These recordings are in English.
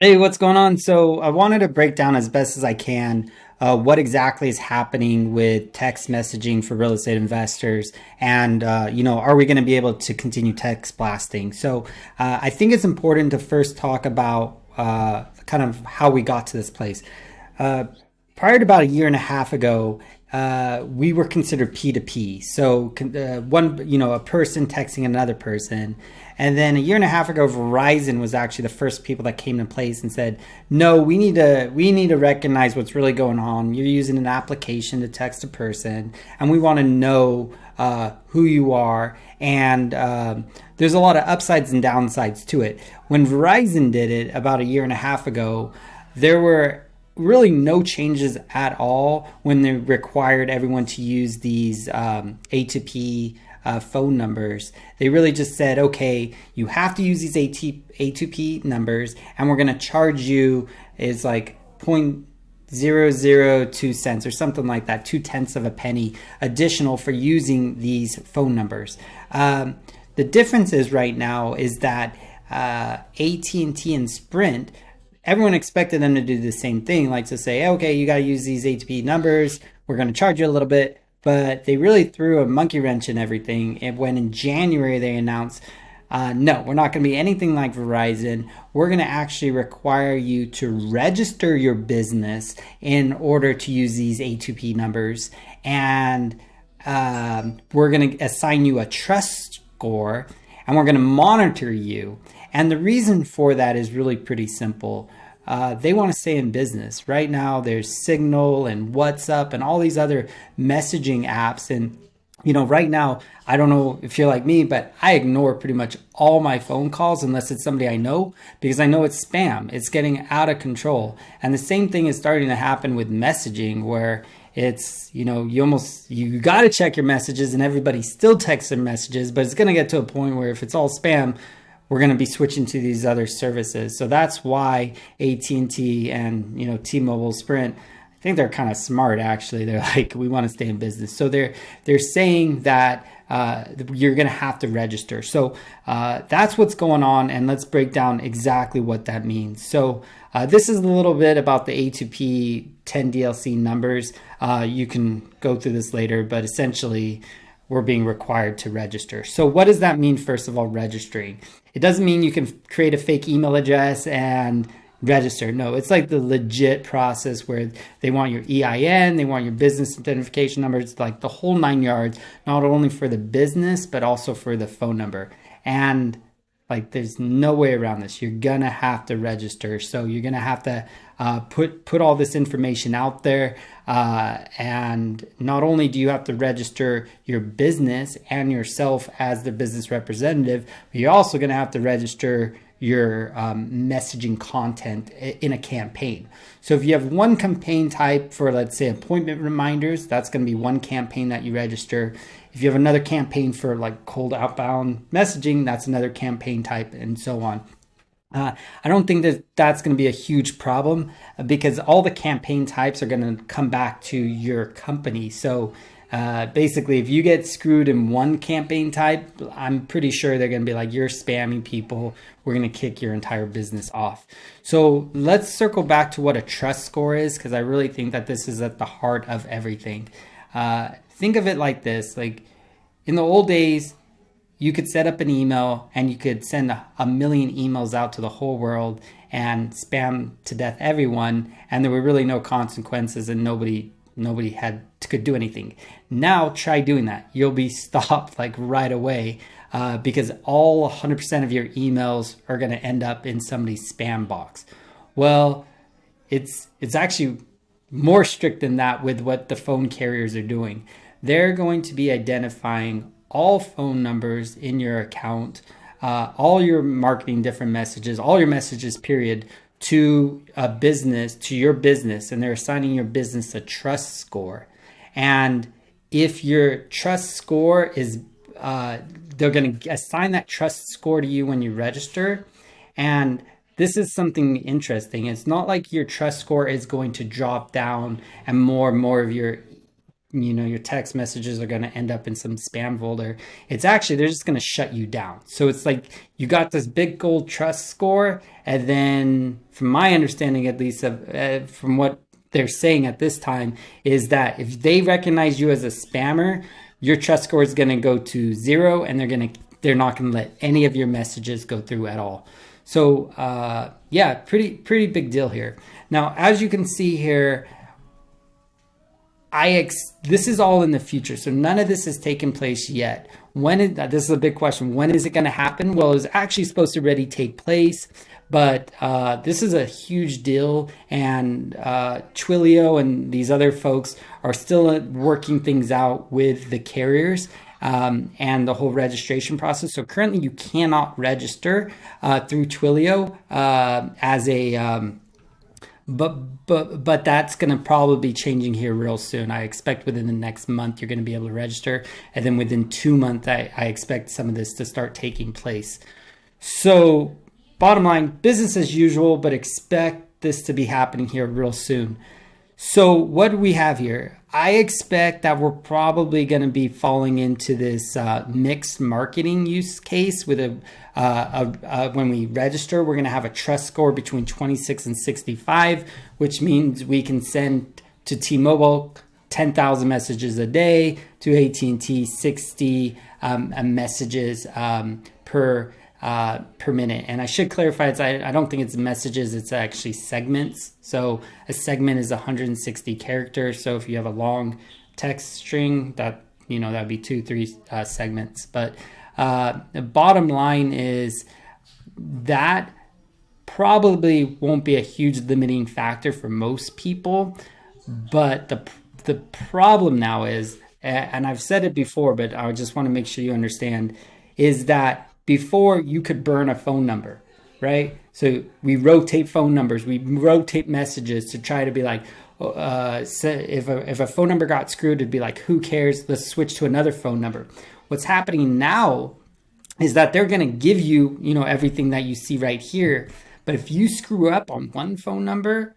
Hey, what's going on? So I wanted to break down as best as I can what exactly is happening with text messaging for real estate investors, and are we going to be able to continue text blasting? So I think it's important to first talk about kind of how we got to this place. Uh, Prior to about a year and a half ago, we were considered P2P. So a person texting another person. And then a year and a half ago, Verizon was actually the first people that came in place and said, "No, we need to recognize what's really going on. You're using an application to text a person, and we want to know who you are." And there's a lot of upsides and downsides to it. When Verizon did it about a year and a half ago, there were really no changes at all when they required everyone to use these A2P phone numbers. They really just said, okay, you have to use these A2P numbers, and we're going to charge you is like 0.002 cents or something like that, 2/10 of a penny additional for using these phone numbers. The difference is right now is that AT&T and Sprint, everyone expected them to do the same thing, like to say, okay, you got to use these ATP numbers. We're going to charge you a little bit. But they really threw a monkey wrench in everything. And when in January they announced, no, we're not going to be anything like Verizon. We're going to actually require you to register your business in order to use these A2P numbers. And we're going to assign you a trust score, and we're going to monitor you. And the reason for that is really pretty simple. They want to stay in business. Right now, there's Signal and WhatsApp and all these other messaging apps. And, right now, I don't know if you're like me, but I ignore pretty much all my phone calls unless it's somebody I know, because I know it's spam. It's getting out of control. And the same thing is starting to happen with messaging, where it's, you got to check your messages, and everybody still texts their messages, but it's going to get to a point where if it's all spam, we're going to be switching to these other services. So that's why AT&T and T-Mobile, Sprint, I think they're kind of smart actually. They're like, we want to stay in business. So they're saying that you're going to have to register. So that's what's going on, and let's break down exactly what that means. So this is a little bit about the A2P 10DLC numbers. You can go through this later, but essentially we're being required to register. So what does that mean, first of all, registering? It doesn't mean you can create a fake email address and register. No, it's like the legit process where they want your EIN, they want your business identification number. It's like the whole 9 yards, not only for the business, but also for the phone number. And like, there's no way around this. You're gonna have to register. So you're gonna have to put all this information out there. And not only do you have to register your business and yourself as the business representative, but you're also gonna have to register your messaging content in a campaign. So if you have one campaign type for, let's say, appointment reminders, that's going to be one campaign that you register. If you have another campaign for like cold outbound messaging, that's another campaign type, and so on. I don't think that that's going to be a huge problem because all the campaign types are going to come back to your company. So basically, if you get screwed in one campaign type, I'm pretty sure they're going to be like, you're spamming people. We're going to kick your entire business off. So let's circle back to what a trust score is, because I really think that this is at the heart of everything. Think of it like this. Like, in the old days, you could set up an email and you could send a million emails out to the whole world and spam to death everyone, and there were really no consequences, and nobody could do anything. Now try doing that. You'll be stopped like right away because all 100% of your emails are going to end up in somebody's spam box. Well, it's actually more strict than that with what the phone carriers are doing. They're going to be identifying all phone numbers in your account, all your marketing different messages, all your messages, period, to a business, to your business, and they're assigning your business a trust score. And if your trust score is, they're going to assign that trust score to you when you register. And this is something interesting. It's not like your trust score is going to drop down and more of your your text messages are going to end up in some spam folder. It's actually, they're just going to shut you down. So it's like you got this big gold trust score, and then from my understanding, at least from what they're saying at this time, is that if they recognize you as a spammer, your trust score is going to go to 0, and they're not going to let any of your messages go through at all. So yeah, pretty big deal here. Now, as you can see here, this is all in the future, so none of this has taken place yet. This is a big question. When is it going to happen? Well, it's actually supposed to already take place, but this is a huge deal, and Twilio and these other folks are still working things out with the carriers and the whole registration process. So currently, you cannot register through Twilio as a But that's going to probably be changing here real soon. I expect within the next month you're going to be able to register, and then within 2 months I expect some of this to start taking place. So bottom line, business as usual, but expect this to be happening here real soon. So what do we have here? I expect that we're probably going to be falling into this mixed marketing use case with when we register, we're going to have a trust score between 26 and 65, which means we can send to T-Mobile 10,000 messages a day, to AT&T 60 messages per minute. And I should clarify, I don't think it's messages, it's actually segments. So a segment is 160 characters. So if you have a long text string, that'd be 2-3 segments. But the bottom line is that probably won't be a huge limiting factor for most people. But the problem now is, and I've said it before, but I just want to make sure you understand, is that before you could burn a phone number, right? So we rotate phone numbers, we rotate messages to try to be like, if a phone number got screwed, it'd be like, who cares? Let's switch to another phone number. What's happening now is that they're going to give you, everything that you see right here. But if you screw up on one phone number,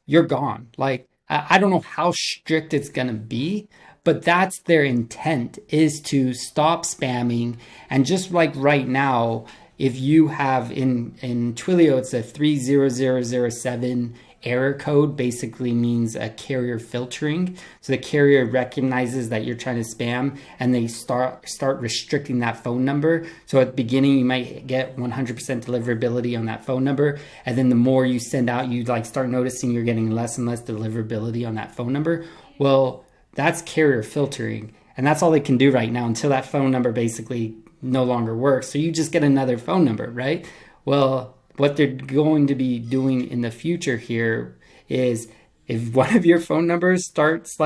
you're gone. Like, I don't know how strict it's going to be, but that's their intent, is to stop spamming. And just like right now, if you have in Twilio, it's a 30007 error code, basically means a carrier filtering. So the carrier recognizes that you're trying to spam, and they start restricting that phone number. So at the beginning, you might get 100% deliverability on that phone number. And then the more you send out, you start noticing you're getting less and less deliverability on that phone number. Well, that's carrier filtering, and that's all they can do right now until that phone number basically no longer works. So you just get another phone number, right? Well, what they're going to be doing in the future here is, if one of your phone numbers starts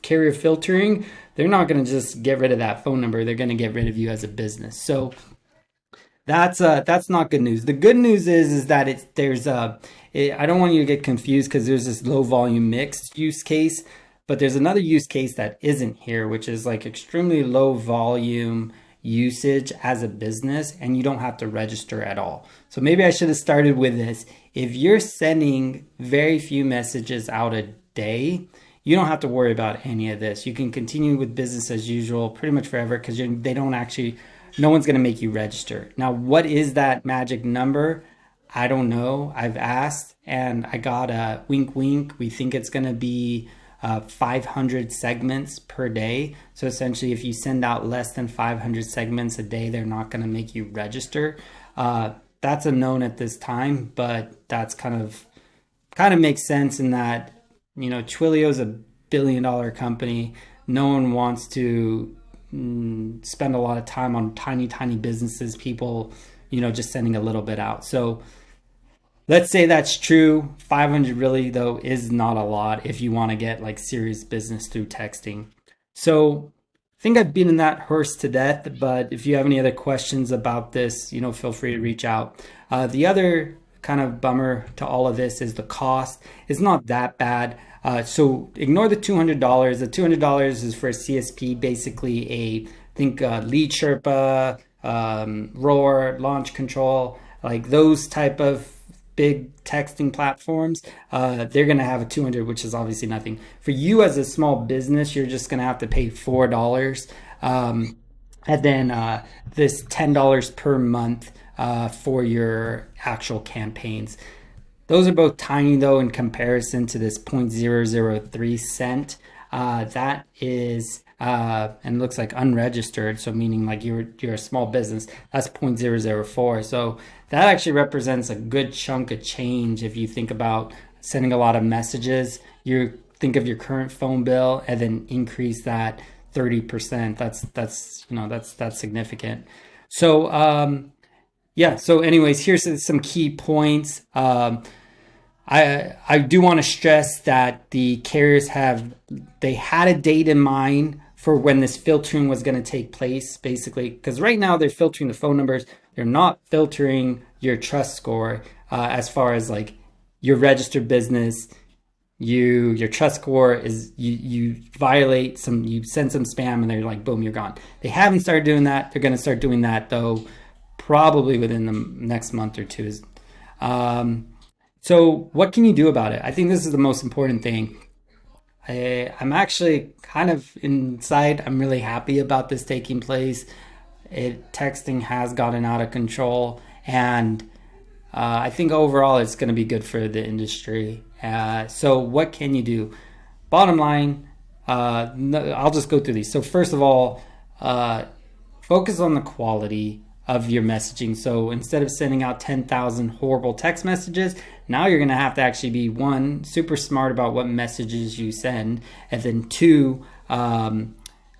carrier filtering, they're not going to just get rid of that phone number. They're going to get rid of you as a business. So that's not good news. The good news is that I don't want you to get confused, because there's this low volume mixed use case. But there's another use case that isn't here, which is extremely low volume usage as a business, and you don't have to register at all. So maybe I should have started with this. If you're sending very few messages out a day, you don't have to worry about any of this. You can continue with business as usual pretty much forever, because no one's going to make you register. Now, what is that magic number? I don't know. I've asked, and I got a wink wink. We think it's going to be 500 segments per day. So essentially, if you send out less than 500 segments a day, they're not going to make you register. That's a known at this time, but that's kind of makes sense in that, Twilio is a $1 billion company. No one wants to spend a lot of time on tiny businesses, people, just sending a little bit out. So let's say that's true. 500 really, though, is not a lot if you want to get serious business through texting. So I think I've beaten that horse to death, but if you have any other questions about this, feel free to reach out. The other kind of bummer to all of this is the cost. It's not that bad. So ignore the $200. The $200 is for a CSP, basically lead Sherpa, Roar, launch control, those type of big texting platforms, they're going to have a 200, which is obviously nothing. For you as a small business, you're just going to have to pay $4. And then this $10 per month for your actual campaigns. Those are both tiny though in comparison to this 0.003 cent. That is and looks like unregistered, so meaning like you're a small business. That's 0.004. So that actually represents a good chunk of change if you think about sending a lot of messages. You think of your current phone bill and then increase that 30%. That's significant. So yeah. So anyways, here's some key points. I do want to stress that the carriers had a date in mind for when this filtering was going to take place, basically, because right now they're filtering the phone numbers. They're not filtering your trust score as far as like your registered business. Your trust score is you violate some, you send some spam and they're like, boom, you're gone. They haven't started doing that. They're going to start doing that though, probably within the next month or two. So what can you do about it? I think this is the most important thing. I'm actually kind of inside. I'm really happy about this taking place. Texting has gotten out of control, and I think overall it's going to be good for the industry. So what can you do? Bottom line, I'll just go through these. So first of all, focus on the quality of your messaging. So instead of sending out 10,000 horrible text messages, now you're going to have to actually be, one, super smart about what messages you send, and then two, how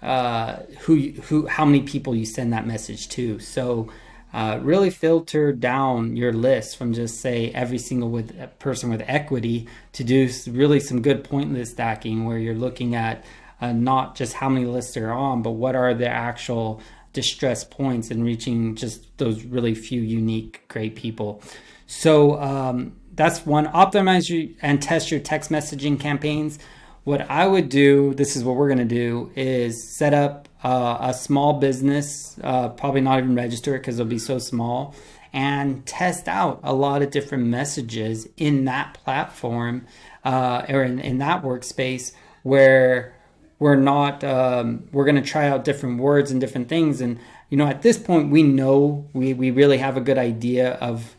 many people you send that message to. So really filter down your list from just say every single person with equity to do really some good point list stacking, where you're looking at not just how many lists are on, but what are the actual distress points and reaching just those really few unique great people. So that's one. Optimize and test your text messaging campaigns. What I would do, this is what we're going to do, is set up a small business, probably not even register it because it'll be so small, and test out a lot of different messages in that platform or in that workspace, where we're going to try out different words and different things. And, at this point, we know we really have a good idea of,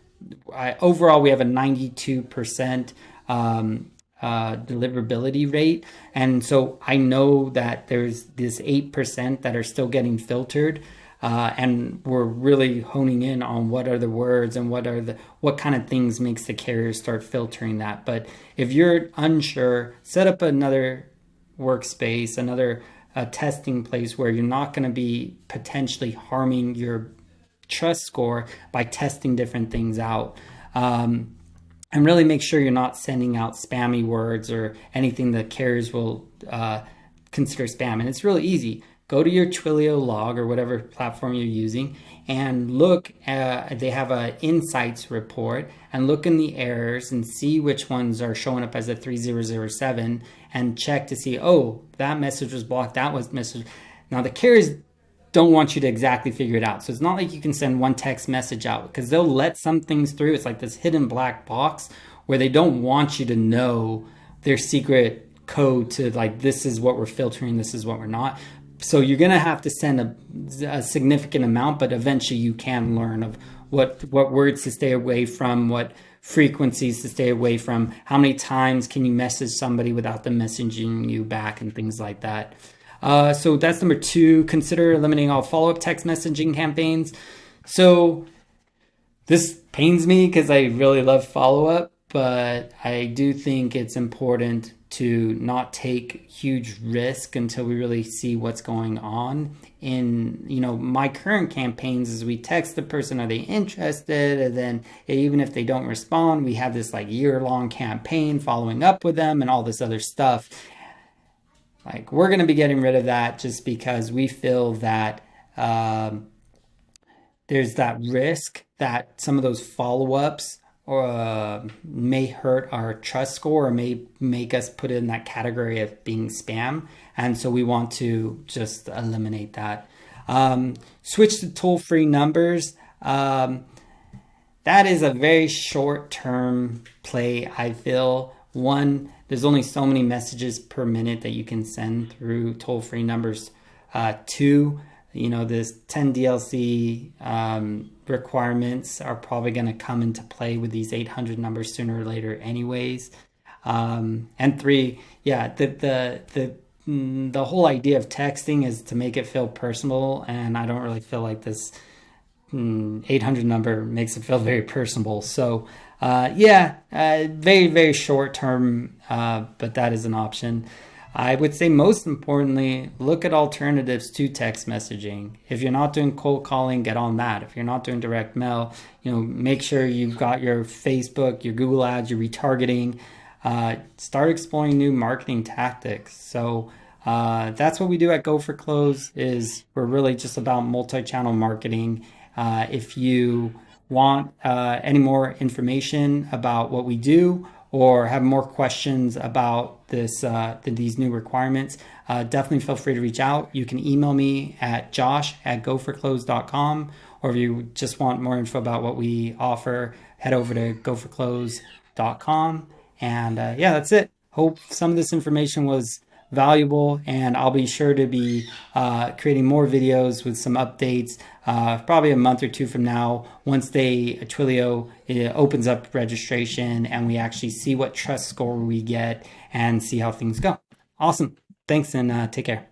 overall, we have a 92% deliverability rate. And so I know that there's this 8% that are still getting filtered. And we're really honing in on what are the words and what kind of things makes the carrier start filtering that. But if you're unsure, set up another workspace, another testing place where you're not going to be potentially harming your trust score by testing different things out. And really make sure you're not sending out spammy words or anything that carriers will consider spam. And it's really easy. Go to your Twilio log or whatever platform you're using and look at, they have an insights report, and look in the errors and see which ones are showing up as a 3007 and check to see, oh, that message was blocked, that was message. Now the carriers don't want you to exactly figure it out. So it's not like you can send one text message out, because they'll let some things through. It's like this hidden black box where they don't want you to know their secret code to like, this is what we're filtering, this is what we're not. So you're going to have to send a significant amount, but eventually you can learn of what words to stay away from, what frequencies to stay away from, how many times can you message somebody without them messaging you back, and things like that. So that's number 2. Consider eliminating all follow-up text messaging campaigns. So this pains me because I really love follow-up, but I do think it's important to not take huge risk until we really see what's going on. In my current campaigns is we text the person, are they interested? And then even if they don't respond, we have this like year-long campaign following up with them and all this other stuff. Like, we're going to be getting rid of that just because we feel that there's that risk that some of those follow-ups may hurt our trust score or may make us put it in that category of being spam. And so we want to just eliminate that. Switch to toll-free numbers. that is a very short-term play, I feel. One, there's only so many messages per minute that you can send through toll-free numbers. Two, this 10 DLC requirements are probably going to come into play with these 800 numbers sooner or later anyways. And three, yeah, the whole idea of texting is to make it feel personal, and I don't really feel like this 800 number makes it feel very personable. So very, very short term, but that is an option. I would say most importantly, look at alternatives to text messaging. If you're not doing cold calling, get on that. If you're not doing direct mail, make sure you've got your Facebook, your Google ads, your retargeting. Start exploring new marketing tactics. So that's what we do at Go for Close. Is we're really just about multi-channel marketing. If you want any more information about what we do, or have more questions about these new requirements, definitely feel free to reach out. You can email me at josh@goforclose.com, or if you just want more info about what we offer, head over to goforclose.com. And that's it. Hope some of this information was valuable, and I'll be sure to be creating more videos with some updates probably a month or two from now, once Twilio opens up registration and we actually see what trust score we get and see how things go. Awesome. Thanks, and take care.